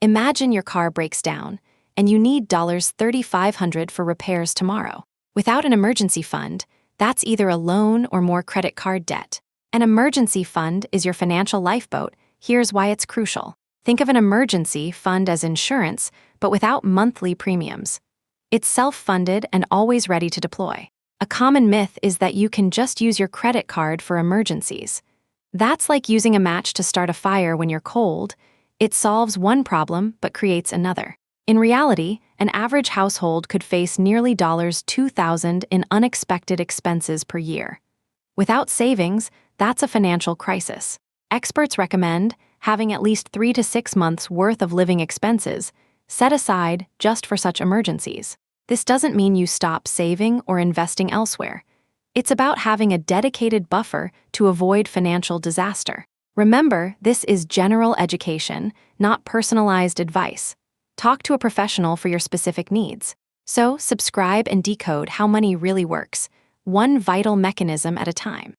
Imagine your car breaks down, and you need $3,500 for repairs tomorrow. Without an emergency fund, that's either a loan or more credit card debt. An emergency fund is your financial lifeboat. Here's why it's crucial. Think of an emergency fund as insurance, but without monthly premiums. It's self-funded and always ready to deploy. A common myth is that you can just use your credit card for emergencies. That's like using a match to start a fire when you're cold. It solves one problem but creates another. In reality, an average household could face nearly $2,000 in unexpected expenses per year. Without savings, that's a financial crisis. Experts recommend having at least 3 to 6 months' worth of living expenses set aside just for such emergencies. This doesn't mean you stop saving or investing elsewhere. It's about having a dedicated buffer to avoid financial disaster. Remember, this is general education, not personalized advice. Talk to a professional for your specific needs. So, subscribe and decode how money really works, one vital mechanism at a time.